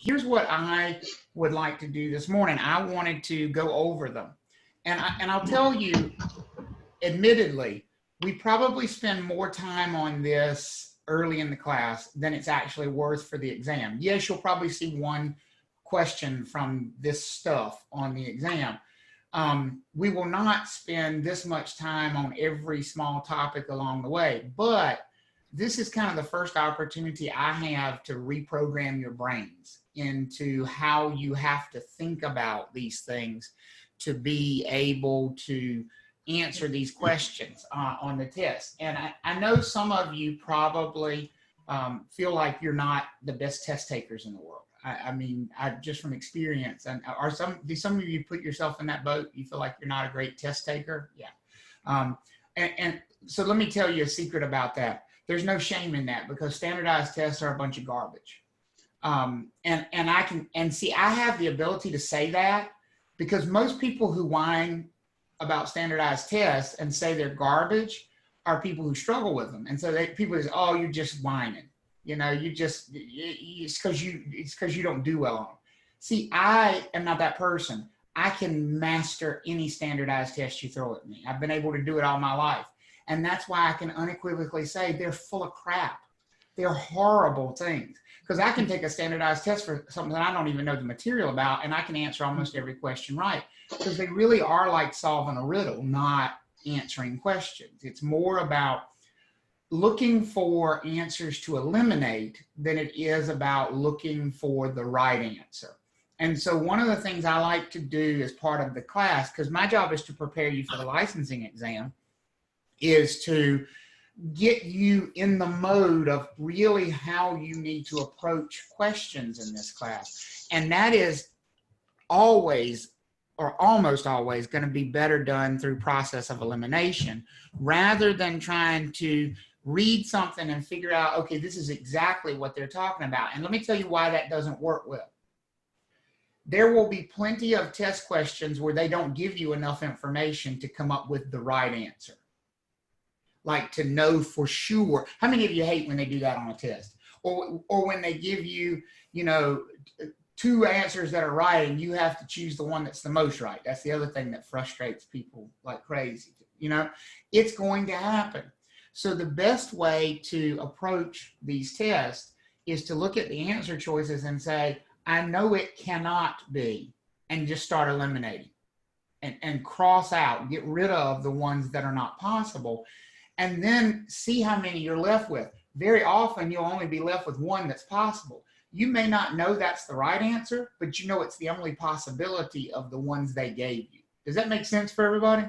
here's what I would like to do this morning. I wanted to go over them. And I'll tell you, admittedly, we probably spend more time on this early in the class than it's actually worth for the exam. Yes, you'll probably see one question from this stuff on the exam. We will not spend this much time on every small topic along the way, but this is kind of the first opportunity I have to reprogram your brains into how you have to think about these things to be able to answer these questions on the test. And I know some of you probably feel like you're not the best test takers in the world. I mean, just from experience, and do some of you put yourself in that boat? You feel like you're not a great test taker? Yeah. And so let me tell you a secret about that. There's no shame in that, because standardized tests are a bunch of garbage. And see, I have the ability to say that because most people who whine about standardized tests and say they're garbage are people who struggle with them. And so people say, oh, you're just whining. You know, it's because you don't do well on them. See, I am not that person. I can master any standardized test you throw at me. I've been able to do it all my life. And that's why I can unequivocally say they're full of crap. They're horrible things. Because I can take a standardized test for something that I don't even know the material about, and I can answer almost every question right. Because they really are like solving a riddle, not answering questions. It's more about looking for answers to eliminate than it is about looking for the right answer. And so one of the things I like to do as part of the class, because my job is to prepare you for the licensing exam, is to get you in the mode of really how you need to approach questions in this class. And that is always, or almost always, going to be better done through process of elimination, rather than trying to read something and figure out, okay, this is exactly what they're talking about. And let me tell you why that doesn't work well. There will be plenty of test questions where they don't give you enough information to come up with the right answer. Like to know for sure. How many of you hate when they do that on a test? Or when they give you, you know, two answers that are right and you have to choose the one that's the most right. That's the other thing that frustrates people like crazy. You know, it's going to happen. So the best way to approach these tests is to look at the answer choices and say, I know it cannot be, and just start eliminating and cross out, get rid of the ones that are not possible. And then see how many you're left with. Very often, you'll only be left with one that's possible. You may not know that's the right answer, but you know it's the only possibility of the ones they gave you. Does that make sense for everybody?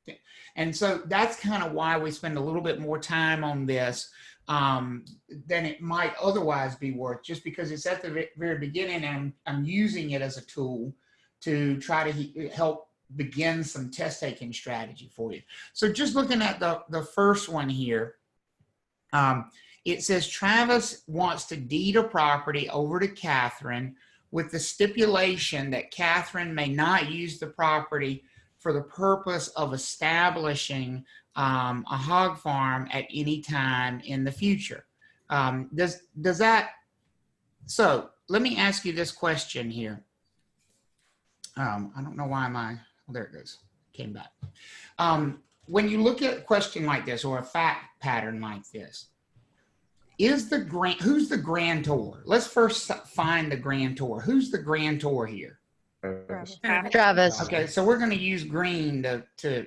Okay. And so that's kind of why we spend a little bit more time on this than it might otherwise be worth, just because it's at the very beginning and I'm using it as a tool to try to help begin some test taking strategy for you. So just looking at the first one here, it says Travis wants to deed a property over to Catherine with the stipulation that Catherine may not use the property for the purpose of establishing a hog farm at any time in the future. Does that, so let me ask you this question here. I don't know why there it goes, came back. When you look at a question like this or a fact pattern like this, who's the grantor? Let's first find the grantor. Who's the grantor here? Travis. Okay, so we're going to use green to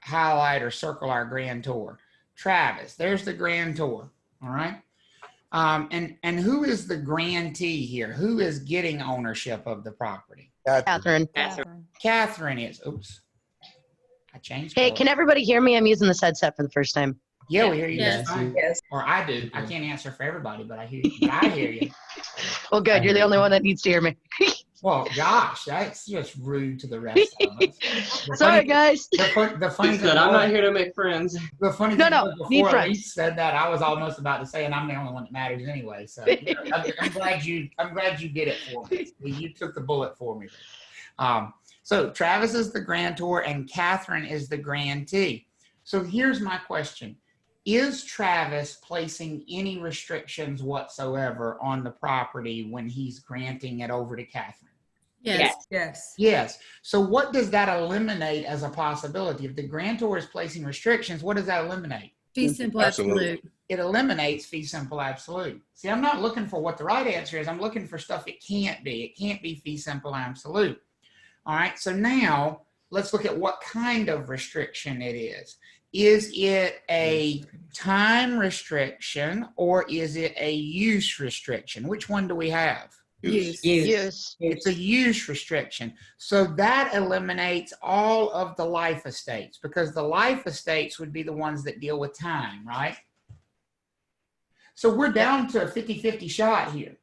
highlight or circle our grantor. Travis, there's the grantor, all right? And who is the grantee here? Who is getting ownership of the property? Catherine. Catherine is. Oops. I changed. Hey, can everybody hear me? I'm using this headset for the first time. Yeah, we hear you. Yes. Yes. Or I do. I can't answer for everybody, but I hear you. But I hear you. Well, good. You're the only one that needs to hear me. Well, gosh, that's just rude to the rest of us. Sorry, guys. The funny thing, I'm not here to make friends. The funny thing was need before friends. Elise said that, I was almost about to say, and I'm the only one that matters anyway. So I'm glad you did it for me. You took the bullet for me. So Travis is the grantor and Catherine is the grantee. So here's my question. is Travis placing any restrictions whatsoever on the property when he's granting it over to Catherine? Yes. Yes. Yes. So what does that eliminate as a possibility? If the grantor is placing restrictions, what does that eliminate? Fee simple Absolute. absolute. It eliminates fee simple absolute. See, I'm not looking for what the right answer is. I'm looking for stuff it can't be. It can't be fee simple absolute. All right. So now let's look at what kind of restriction it is. Is it a time restriction or is it a use restriction? Which one do we have? Use. Use. It's a use restriction. So that eliminates all of the life estates because the life estates would be the ones that deal with time, right? So we're down to a 50-50 shot here.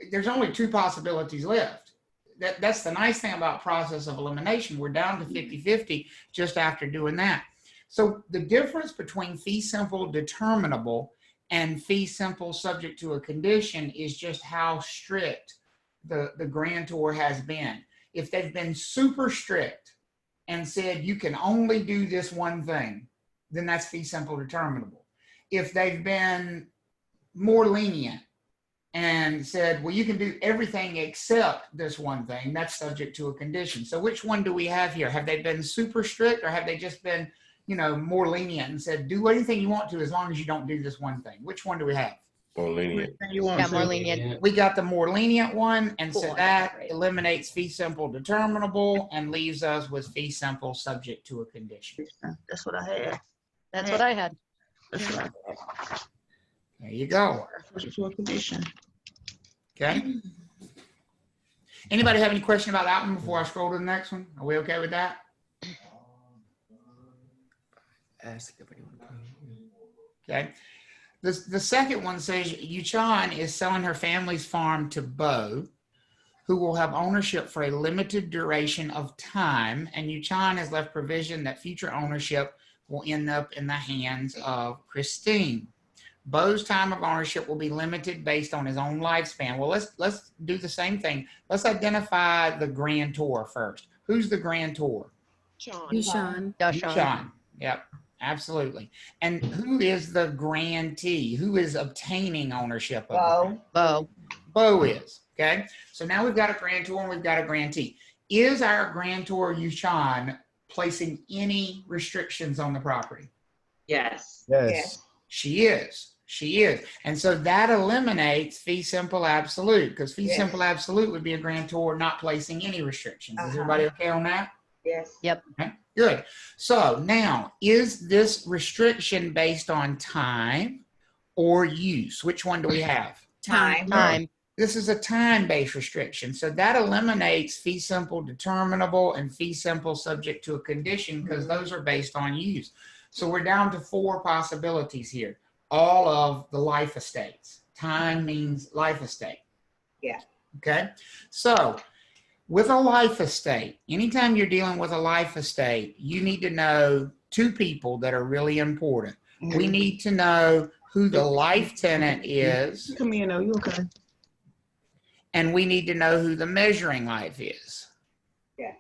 There's only two possibilities left. That's the nice thing about process of elimination. We're down to 50-50 just after doing that. So the difference between fee simple determinable and fee simple subject to a condition is just how strict the grantor has been. If they've been super strict and said you can only do this one thing, then that's fee simple determinable. If they've been more lenient and said, well, you can do everything except this one thing, that's subject to a condition. So which one do we have here? Have they been super strict or have they just been, more lenient and said, do anything you want to as long as you don't do this one thing? Which one do we have? More lenient. Yeah, more lenient. We got the more lenient one, and so Cool. that eliminates fee simple determinable and leaves us with fee simple subject to a condition. That's what I had. That's what I had. That's what I had. There you go. Subject to a condition. Okay. Anybody have any question about that one before I scroll to the next one? Are we okay with that? Okay. The second one says Yuchan is selling her family's farm to Bo, who will have ownership for a limited duration of time, and Yuchan has left provision that future ownership will end up in the hands of Christine. Bo's time of ownership will be limited based on his own lifespan. Well, let's do the same thing. Let's identify the grantor first. Who's the grantor? Yushan. Yuchan. Yep. Absolutely. And who is the grantee? Who is obtaining ownership of it? Bo. Bo is. Okay. So now we've got a grantor and we've got a grantee. Is our grantor Yuchan placing any restrictions on the property? Yes. Yes. She is. She is. And so that eliminates fee simple absolute because fee simple absolute would be a grantor not placing any restrictions. Is everybody okay on that? Yes. Yep. Okay, good. So now, is this restriction based on time or use? Which one do we have? Time. This is a time-based restriction. So that eliminates fee simple determinable and fee simple subject to a condition because those are based on use. So we're down to 4 possibilities here. All of the life estates. Time means life estate. Yeah. Okay. So with a life estate, anytime you're dealing with a life estate, you need to know 2 people that are really important. We need to know who the life tenant is, Come in, though. You okay? and we need to know who the measuring life is. Yeah.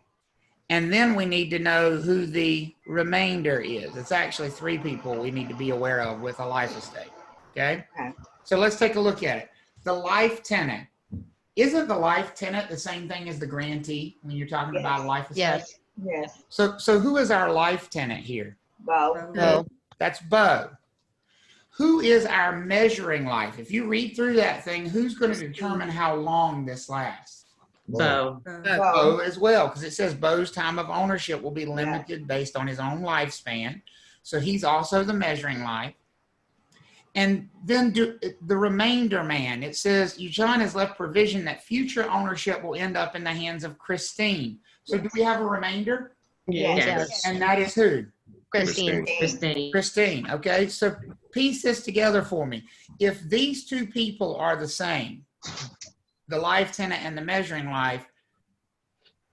And then we need to know who the remainder is. It's actually 3 people we need to be aware of with a life estate. Okay? Okay. So let's take a look at it. The life tenant. Isn't the life tenant the same thing as the grantee when you're talking about a life estate? Yes. Yes. So who is our life tenant here? Bo. Bo. That's Bo. Who is our measuring life? If you read through that thing, who's going to determine how long this lasts? Bo. Bo as well, because it says Bo's time of ownership will be limited based on his own lifespan. So he's also the measuring life. And then the remainder man, it says Yuchan has left provision that future ownership will end up in the hands of Christine. So do we have a remainder? Yes. And that is who? Christine. Christine. Christine. Okay, so piece this together for me. If these 2 people are the same, the life tenant and the measuring life,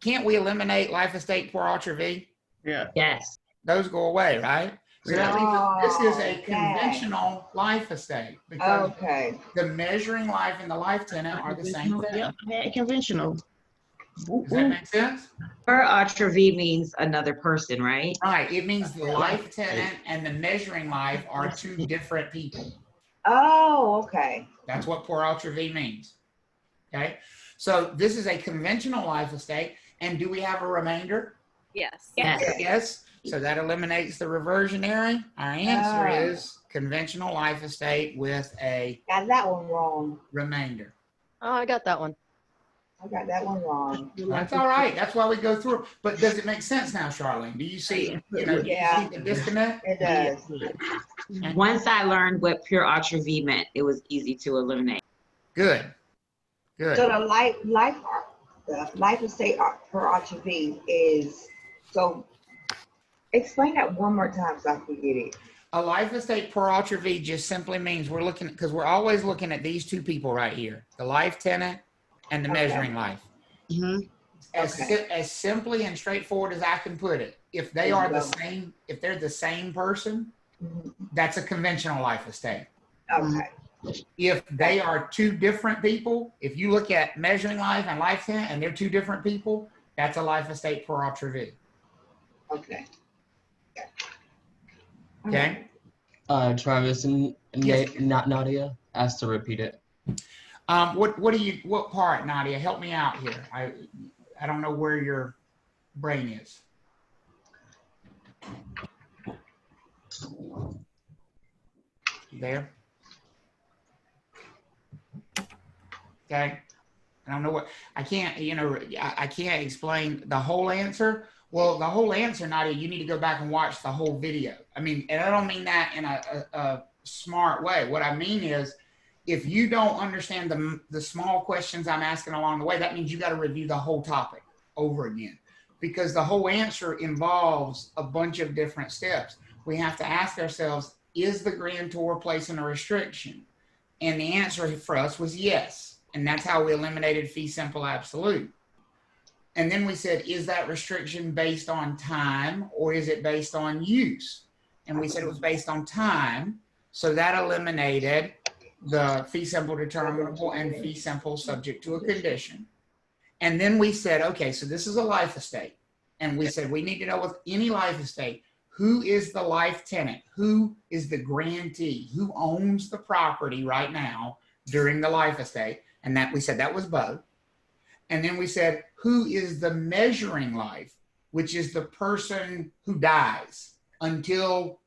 can't we eliminate life estate pour Autre V? Yeah. Yes. Those go away, right? So that leaves us, this is a conventional life estate because Okay. the measuring life and the life tenant are the same thing. Yep. Yeah, conventional. Does that make sense? Per Autre means another person, right? Right. It means the life tenant and the measuring life are two different people. Oh, okay. That's what pour Autre means. Okay. So this is a conventional life estate. And do we have a remainder? Yes. Yes. So that eliminates the reversionary. Our answer Ah. is conventional life estate with a Got that one wrong. remainder. Oh, I got that one. I got that one wrong. That's all right. That's why we go through. But does it make sense now, Charlene? Do you see, do you Yeah. see the disconnect? It does. Once I learned what pure Autre meant, it was easy to eliminate. Good. Good. So the life estate per attribute is, so explain that one more time so I can get it. A life estate per Autre just simply means we're looking, because we're always looking at these two people right here, the life tenant and the measuring life. As simply and straightforward as I can put it, if they are the same, if they're the same person, that's a conventional life estate. Okay. If they are two different people, if you look at measuring life and life tenant and they're two different people, that's a life estate per Autre. Okay. Okay. Travis and Yes. not Nadia asked to repeat it. What part, Nadia? Help me out here. I don't know where your brain is. You there? Okay. I don't know what, I can't, I can't explain the whole answer. Well, the whole answer, Nadia, you need to go back and watch the whole video. I mean, and I don't mean that in a smart way. What I mean is, if you don't understand the small questions I'm asking along the way, that means you got to review the whole topic over again, because the whole answer involves a bunch of different steps. We have to ask ourselves, is the grantor placing a restriction? And the answer for us was yes. And that's how we eliminated fee simple absolute. And then we said, is that restriction based on time or is it based on use? And we said it was based on time. So that eliminated the fee simple determinable and fee simple subject to a condition. And then we said, okay, so this is a life estate. And we said, we need to know with any life estate, who is the life tenant? Who is the grantee? Who owns the property right now during the life estate? And that we said that was Bo. And then we said, who is the measuring life, which is the person who dies until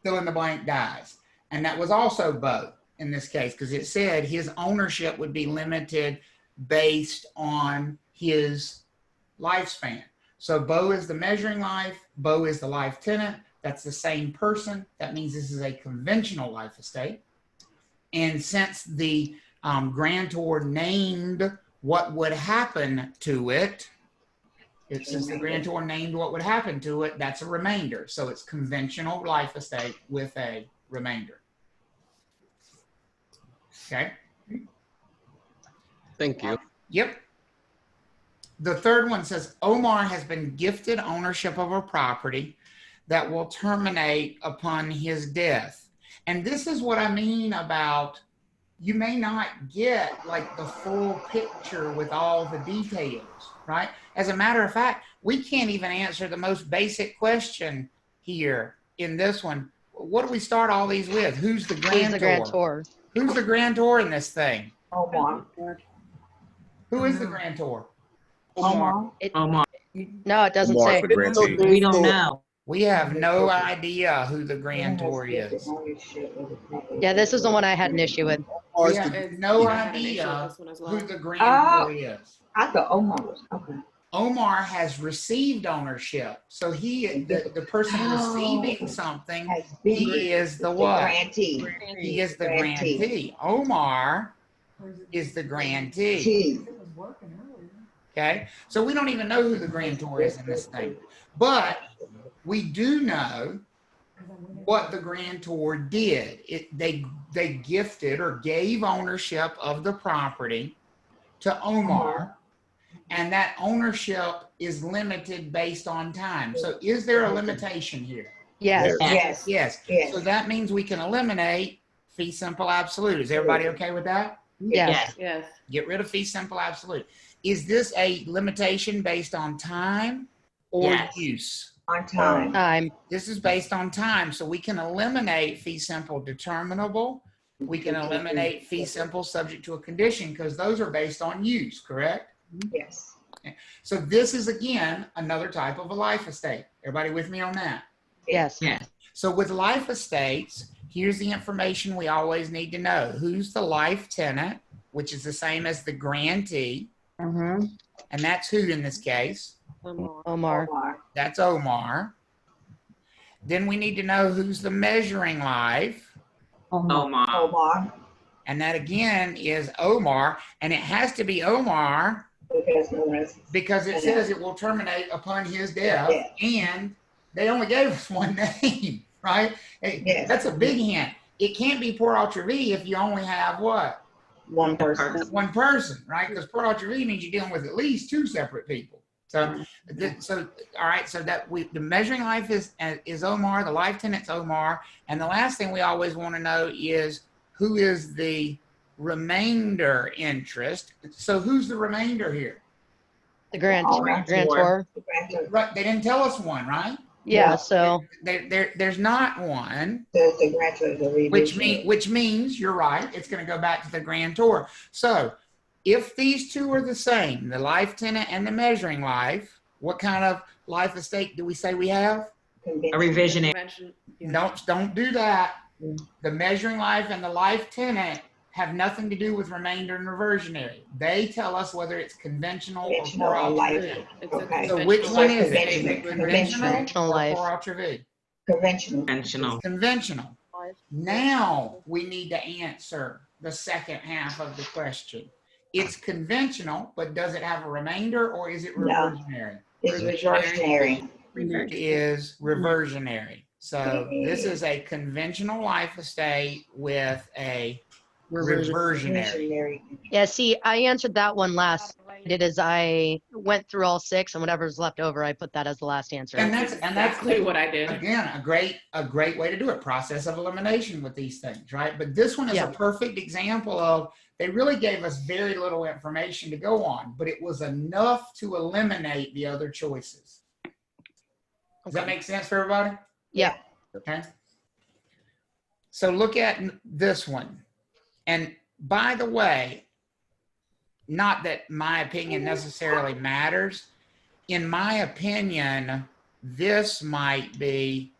fill in the blank dies. And that was also Bo in this case, because it said his ownership would be limited based on his lifespan. So Bo is the measuring life, Bo is the life tenant. That's the same person. That means this is a conventional life estate. And since the grantor named what would happen to it, since the grantor named what would happen to it, that's a remainder. So it's conventional life estate with a remainder. Okay. Thank you. Yep. The third one says, Omar has been gifted ownership of a property that will terminate upon his death. And this is what I mean about, you may not get like the full picture with all the details, right? As a matter of fact, we can't even answer the most basic question here in this one. What do we start all these with? Who's the grantor? Who's the grantor? Who's the grantor in this thing? Omar. Who is the grantor? Omar. Omar. No, it doesn't Omar say. for grantee. We don't know. We have no idea who the grantor is. Yeah, this is the one I had an issue with. We have no I had an issue with idea this one as who well. the grantor is. I thought Omar was, okay. Omar has received ownership. So the person receiving something, Has been he is the what? grantee. He is the Grantee. grantee. Omar is the grantee. T. Okay. So we don't even know who the grantor is in this thing. But we do know what the grantor did. They gifted or gave ownership of the property to Omar. And that ownership is limited based on time. So is there a limitation here? Yes. Yes. Yes. Yes. So that means we can eliminate fee simple absolute. Is everybody okay with that? Yes. Yes. Get rid of fee simple absolute. Is this a limitation based on time or Yes. use? On time. Time. This is based on time, so we can eliminate fee simple determinable. We can eliminate fee simple subject to a condition because those are based on use, correct? Yes. So this is, again, another type of a life estate. Everybody with me on that? Yes. Yes. So with life estates, here's the information we always need to know. Who's the life tenant, which is the same as the grantee, and that's who in this case? Omar. Omar. That's Omar. Then we need to know who's the measuring life, Omar. Omar. and that again is Omar, and it has to be Omar Because no rest. because it says it will terminate upon his death, and they only gave us one name, right? Hey, Yes. that's a big hint. It can't be Port Autre if you only have what? One person. One person, right? Because Port Autre means you're dealing with at least two separate people. So, all right. So the measuring life is Omar. The life tenant's Omar, and the last thing we always want to know is who is the remainder interest. So who's the remainder here? The grantor. Grantor. Right. They didn't tell us one, right? Yeah. So There's not one. The grantor is a Which means you're right. It's going to go back to the grantor. So if these two are the same, the life tenant and the measuring life, what kind of life estate do we say we have? A revisionary. Convention. Don't do that. The measuring life and the life tenant have nothing to do with remainder and reversionary. They tell us whether it's conventional or Conventional or Port life. Autre. It's a Okay. So which one is it? Is Conventional. it conventional Conventional or life. Port Autre? Conventional. Conventional. Conventional. Now we need to answer the second half of the question. It's conventional, but does it have a remainder or is it No. reversionary? It's reversionary. It is reversionary. So this is a conventional life estate with a reversionary. Reversionary. yeah. See, I answered that one last. Did as I went through all six, and whatever's left over, I put that as the last answer. And that's Exactly what I did. again a great way to do it. Process of elimination with these things, right? But this one is Yeah. a perfect example of they really gave us very little information to go on, but it was enough to eliminate the other choices. Does that make sense for everybody? Yeah. Okay. So look at this one. And by the way, not that my opinion necessarily matters. In my opinion, this might be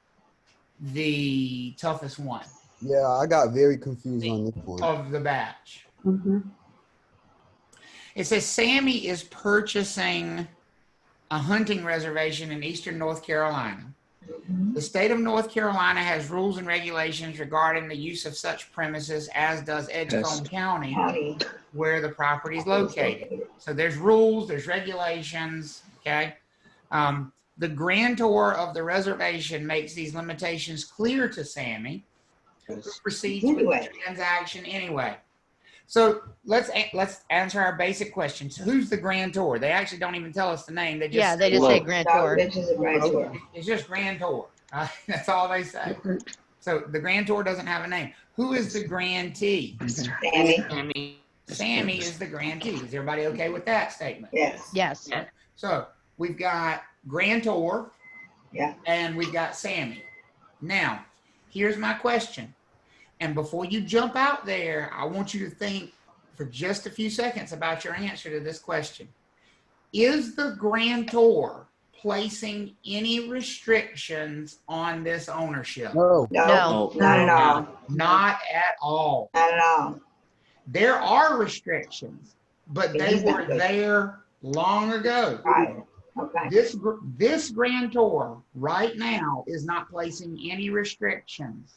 the toughest one Yeah, I got very confused on this one. of the batch. It says Sammy is purchasing a hunting reservation in eastern North Carolina. The state of North Carolina has rules and regulations regarding the use of such premises, as does Edgecombe County, County. where the property is located. So there's rules, there's regulations, okay? The grantor of the reservation makes these limitations clear to Sammy, who proceeds with the transaction anyway. So let's answer our basic questions. Who's the grantor? They actually don't even tell us the name. They just They just say grantor. Which is a grantor. It's just grantor. That's all they say. So the grantor doesn't have a name. Who is the grantee? Sammy. Sammy is the grantee. Is everybody okay with that statement? Yes. Yes. So we've got grantor, Yeah. and we've got Sammy. Now, here's my question. And before you jump out there, I want you to think for just a few seconds about your answer to this question. Is the grantor placing any restrictions on this ownership? No. No. Not at all. Not at all. Not at all. There are restrictions, but they were there long ago. Right. Okay. This grantor right now is not placing any restrictions.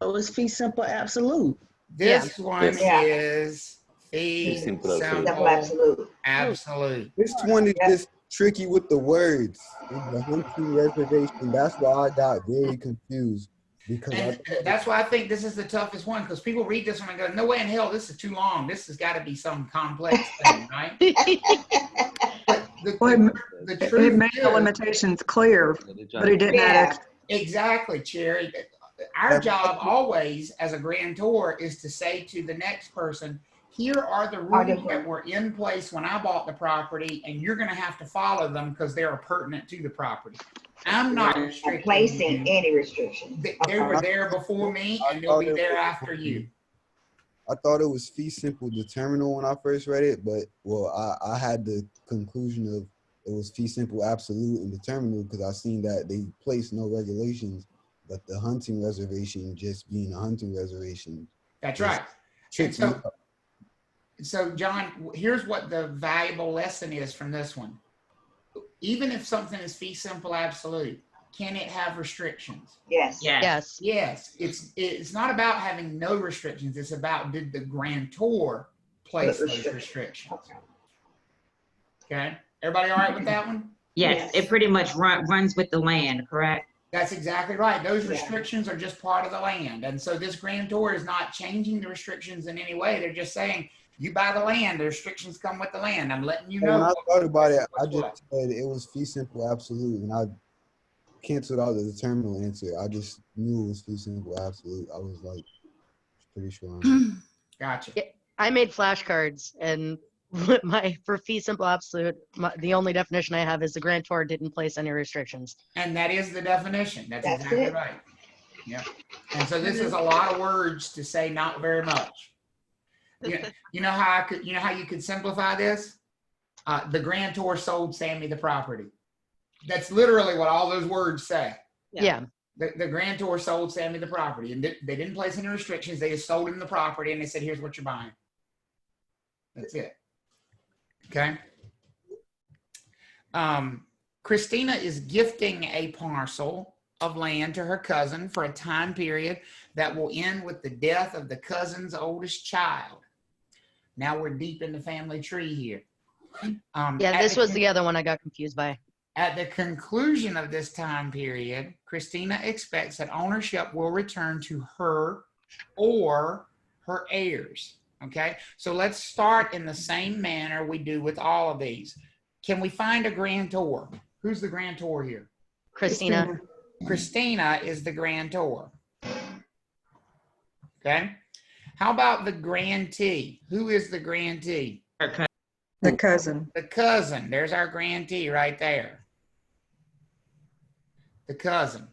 So it's fee simple absolute. This one Yeah. is fee Simple simple Simple absolute. absolute. This one is just tricky with the words. It's the hunting reservation. That's why I got very confused. Because And that's why I think this is the toughest one, because people read this one and go, no way in hell, this is too long. This has got to be some complex thing, right? But the It truth made the is, limitations clear, but it didn't add exactly, Cherry. Our job always as a grantor is to say to the next person, Here are the Are rules the- that were in place when I bought the property, and you're gonna have to follow them because they are pertinent to the property. I'm not Not restricting placing you. any restrictions. They were there before me, and they'll be there after you. I thought it was fee simple determinable when I first read it, but well, I had the conclusion of it was fee simple absolute and determinable because I seen that they placed no regulations, but the hunting reservation just being a hunting reservation. That's Yes. right. And Tricked me up. so John, here's what the valuable lesson is from this one. Even if something is fee simple absolute, can it have restrictions? Yes. Yes. Yes. It's not about having no restrictions. It's about, did the grantor place those restrictions? Okay. Everybody all right with that one? Yes, it pretty much runs with the land, correct? That's exactly right. Those Yeah. restrictions are just part of the land. And so this grantor is not changing the restrictions in any way. They're just saying, you buy the land, the restrictions come with the land. I'm letting you When know. I thought about it, I what's what. just said it was fee simple absolute, and I canceled out the determinable answer. I just knew it was fee simple absolute. I was like pretty sure on it. Gotcha. I made flashcards, and for fee simple absolute, the only definition I have is the grantor didn't place any restrictions. And that is the definition. That's That's exactly it. right. Yeah. And so this is a lot of words to say not very much. You know how you could simplify this? The grantor sold Sammy the property. That's literally what all those words say. Yeah. The grantor sold Sammy the property, and they didn't place any restrictions. They just sold him the property, and they said, here's what you're buying. That's it. Okay. Christina is gifting a parcel of land to her cousin for a time period that will end with the death of the cousin's oldest child. Now we're deep in the family tree here. Yeah, this was the other one I got confused by. At the conclusion of this time period, Christina expects that ownership will return to her or her heirs. Okay, so let's start in the same manner we do with all of these. Can we find a grantor? Who's the grantor here? Christina. Christina is the grantor. Okay, how about the grantee? Who is the grantee? The cousin. The cousin. There's our grantee right there. The cousin.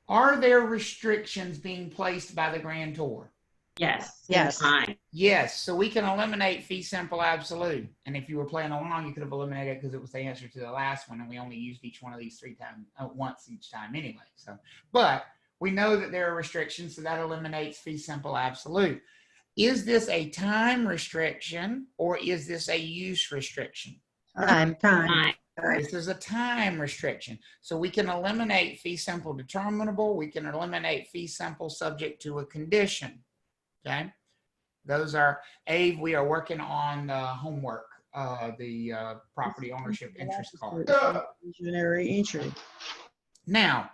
Are there restrictions being placed by the grantor? Yes. Yes. Fine. Yes. So we can eliminate fee simple absolute. And if you were playing along, you could have eliminated it because it was the answer to the last one, and we only used each one of these once each time anyway. So, but we know that there are restrictions, so that eliminates fee simple absolute. Is this a time restriction or is this a use restriction? Time. Fine. This is a time restriction. So we can eliminate fee simple determinable. We can eliminate fee simple subject to a condition. Okay. Those are, Ave, we are working on homework, the property ownership interest card. Reversionary entry. Now,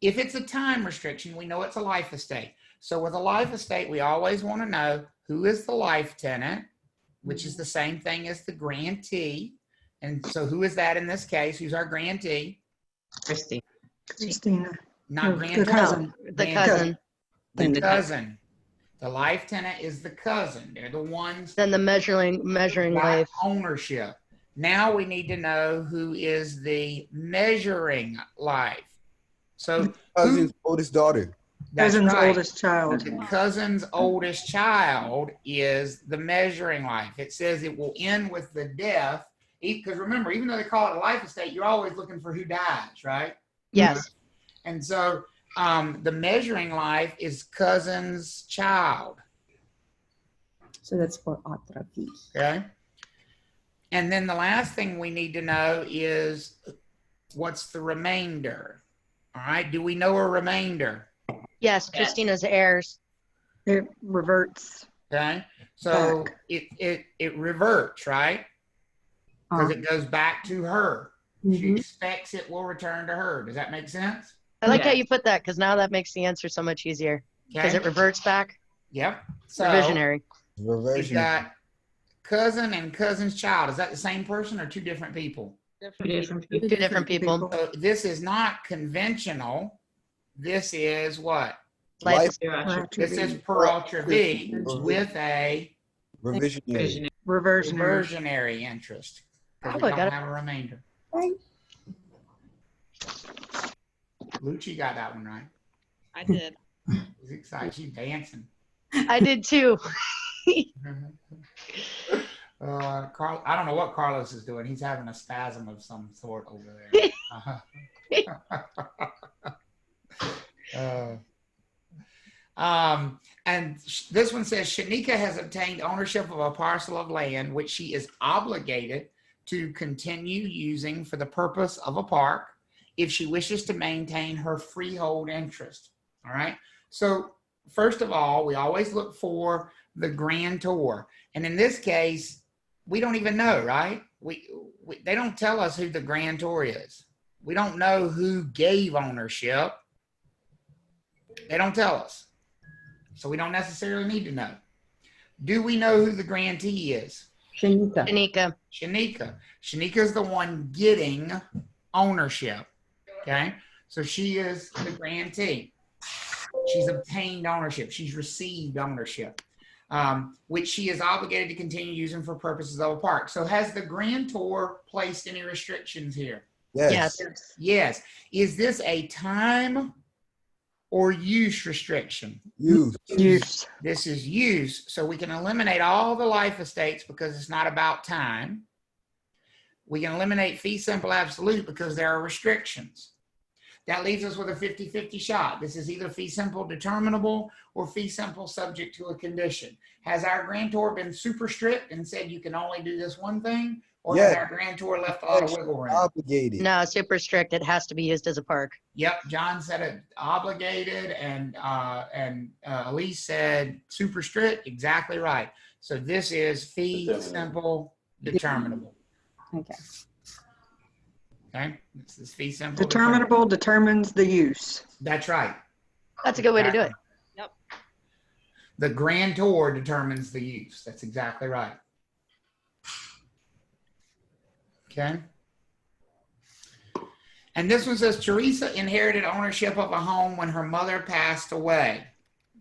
if it's a time restriction, we know it's a life estate. So with a life estate, we always want to know who is the life tenant, which is the same thing as the grantee. And so who is that in this case? Who's our grantee? Christina. Not The grantor. cousin. The cousin. The cousin. The life tenant is the cousin. They're the ones Then the measuring got life. ownership. Now we need to know who is the measuring life. So Cousin's oldest daughter. that's Cousin's right. oldest child. The cousin's oldest child is the measuring life. It says it will end with the death. Because remember, even though they call it a life estate, you're always looking for who dies, right? Yes. And so the measuring life is cousin's child. So that's for Autre. Okay. And then the last thing we need to know is what's the remainder? All right. Do we know a remainder? Yes, Christina's heirs. It reverts. Okay. So Back. it reverts, right? Because it goes back to her. She expects it will return to her. Does that make sense? I like how Yeah. you put that because now that makes the answer so much easier because Okay. it reverts back. Yep. So Reversionary. we've Reversion. got cousin and cousin's child. Is that the same person or two different people? Two different people. Two different people. So this is not conventional. This is what? Life, Pure attribute. This is per ultra V with a Revisionary. Reversionary. reversionary interest. Because we Oh, I don't got it. have a remainder. Right. Lucci got that one right. I did. She's excited. She's dancing. I did too. Carl, I don't know what Carlos is doing. He's having a spasm of some sort over there. And this one says Shanika has obtained ownership of a parcel of land which she is obligated to continue using for the purpose of a park if she wishes to maintain her freehold interest. All right. So first of all, we always look for the grantor. And in this case, we don't even know, right? They don't tell us who the grantor is. We don't know who gave ownership. They don't tell us. So we don't necessarily need to know. Do we know who the grantee is? Shanika. Shanika. Shanika. Shanika is the one getting ownership. Okay. So she is the grantee. She's obtained ownership. She's received ownership, which she is obligated to continue using for purposes of a park. So has the grantor placed any restrictions here? Yes. Yes. Is this a time or use restriction? Use. Use. This is use. So we can eliminate all the life estates because it's not about time. We can eliminate fee simple absolute because there are restrictions. That leaves us with a 50-50 shot. This is either fee simple determinable or fee simple subject to a condition. Has our grantor been super strict and said you can only do this one thing? Or has our grantor left a lot of wiggle room? Obligated. No, super strict. It has to be used as a park. Yep, John said it obligated, and Elise said super strict. Exactly right. So this is fee simple determinable. Okay. Okay, this is fee simple Determinable determines the use. That's right. That's a good way to do it. Yep. The grantor determines the use. That's exactly right. Okay. And this one says Teresa inherited ownership of a home when her mother passed away.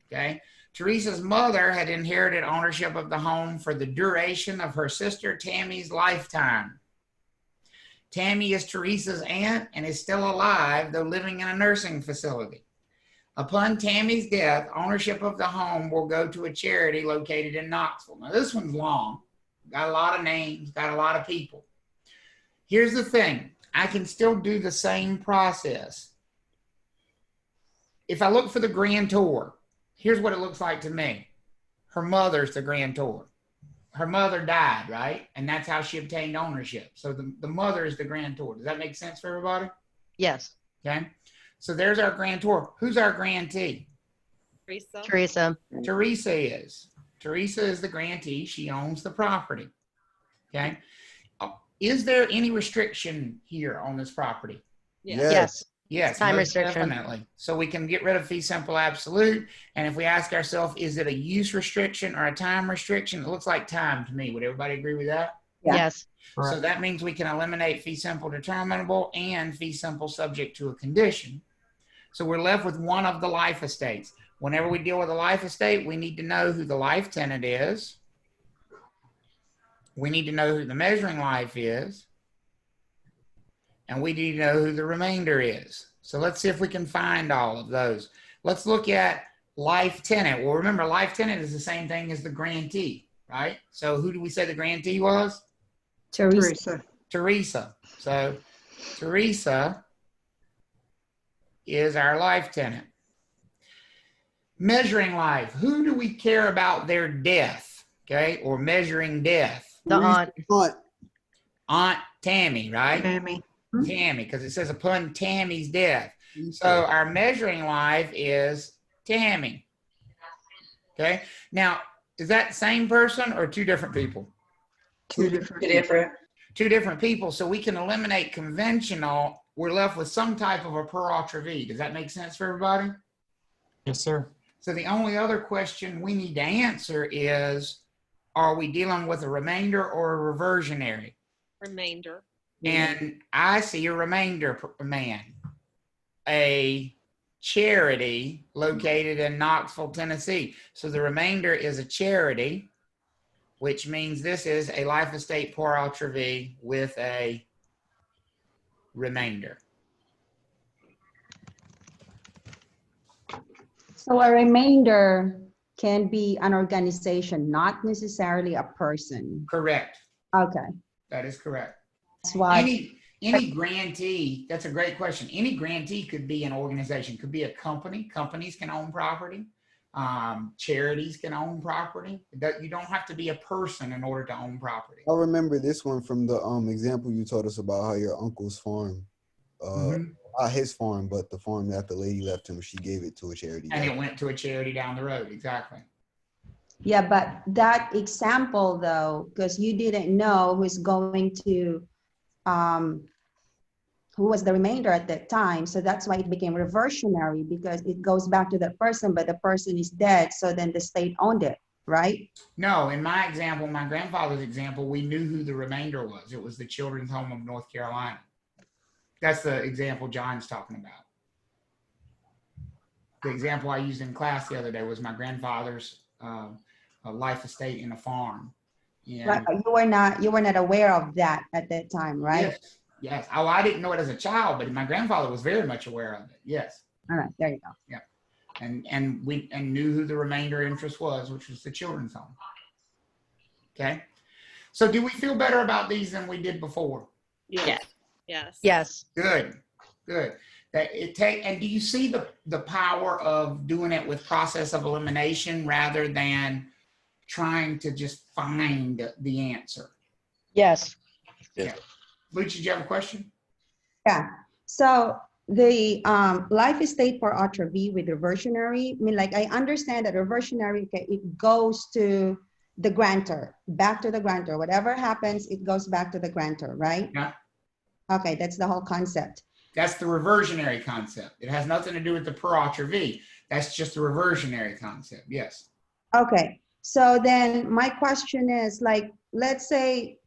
Okay. Teresa's mother had inherited ownership of the home for the duration of her sister Tammy's lifetime. Tammy is Teresa's aunt and is still alive, though living in a nursing facility. Upon Tammy's death, ownership of the home will go to a charity located in Knoxville. Now, this one's long. Got a lot of names, got a lot of people. Here's the thing. I can still do the same process. If I look for the grantor, here's what it looks like to me. Her mother's the grantor. Her mother died, right? And that's how she obtained ownership. So the mother is the grantor. Does that make sense for everybody? Yes. Okay. So there's our grantor. Who's our grantee? Teresa. Teresa. Teresa is. Teresa is the grantee. She owns the property. Okay. Is there any restriction here on this property? Yes. Yes. Yes, Time most restriction. definitely. So we can get rid of fee simple absolute. And if we ask ourselves, is it a use restriction or a time restriction? It looks like time to me. Would everybody agree with that? Yeah. Yes. So that means we can eliminate fee simple determinable and fee simple subject to a condition. So we're left with one of the life estates. Whenever we deal with a life estate, we need to know who the life tenant is. We need to know who the measuring life is. And we need to know who the remainder is. So let's see if we can find all of those. Let's look at life tenant. Well, remember, life tenant is the same thing as the grantee, right? So who do we say the grantee was? Teresa. Teresa. So Teresa is our life tenant. Measuring life. Who do we care about their death? Okay, or measuring death? The aunt. Aunt Tammy, right? Tammy. Tammy, because it says upon Tammy's death. So our measuring life is Tammy. Okay. Now, is that the same person or two different people? Two different. Two different people. So we can eliminate conventional. We're left with some type of a per Autre V. Does that make sense for everybody? Yes, sir. So the only other question we need to answer is, are we dealing with a remainder or a reversionary? Remainder. And I see a remainder man, a charity located in Knoxville, Tennessee. So the remainder is a charity, which means this is a life estate pour Autre vie with a remainder. So a remainder can be an organization, not necessarily a person. Correct. Okay, That is correct. that's why. Any grantee, that's a great question. Any grantee could be an organization, could be a company. Companies can own property. Charities can own property. You don't have to be a person in order to own property. I remember this one from the example you told us about how your uncle's farm, not his farm, but the farm that the lady left him, she gave it to a charity. And it went to a charity down the road. Exactly. Yeah, but that example though, because you didn't know who's going to, who was the remainder at that time. So that's why it became reversionary, because it goes back to that person, but the person is dead. So then the state owned it, right? No, in my example, my grandfather's example, we knew who the remainder was. It was the Children's Home of North Carolina. That's the example John's talking about. The example I used in class the other day was my grandfather's a life estate in a farm. And Right, but you were not aware of that at that time, right? yes, yes. Oh, I didn't know it as a child, but my grandfather was very much aware of it. Yes. All right, there you go. Yeah. And we knew who the remainder interest was, which was the Children's Home. Okay. So do we feel better about these than we did before? Yes. Yes. Yes. Good, good. And do you see the power of doing it with process of elimination rather than trying to just find the answer? Yes. Yeah. Lucy, did you have a question? Yeah, so the life estate for Autre vie with reversionary, I mean, like I understand that reversionary, okay, it goes to the grantor, back to the grantor. Whatever happens, it goes back to the grantor, right? Yeah. Okay, that's the whole concept. That's the reversionary concept. It has nothing to do with the per Autre vie. That's just the reversionary concept. Yes. Okay, so then my question is like, let's say,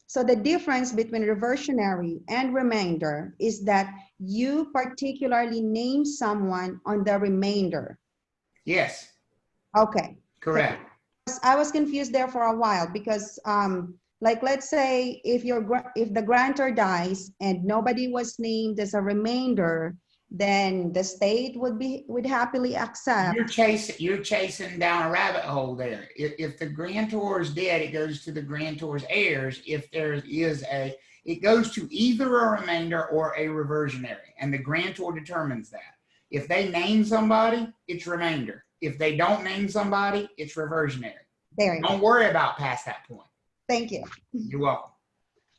so the difference between reversionary and remainder is that you particularly name someone on the remainder. Yes. Okay. Correct. I was confused there for a while because like, let's say if the grantor dies and nobody was named as a remainder, then the state would happily accept. You're chasing down a rabbit hole there. If the grantor is dead, it goes to the grantor's heirs. If there is it goes to either a remainder or a reversionary, and the grantor determines that. If they name somebody, it's remainder. If they don't name somebody, it's reversionary. There you go. Don't worry about past that point. Thank you. You're welcome.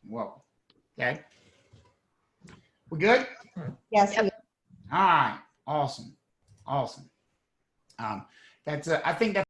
You're welcome. Okay. We good? Yes. Yep. All right. Awesome. Awesome. I think that's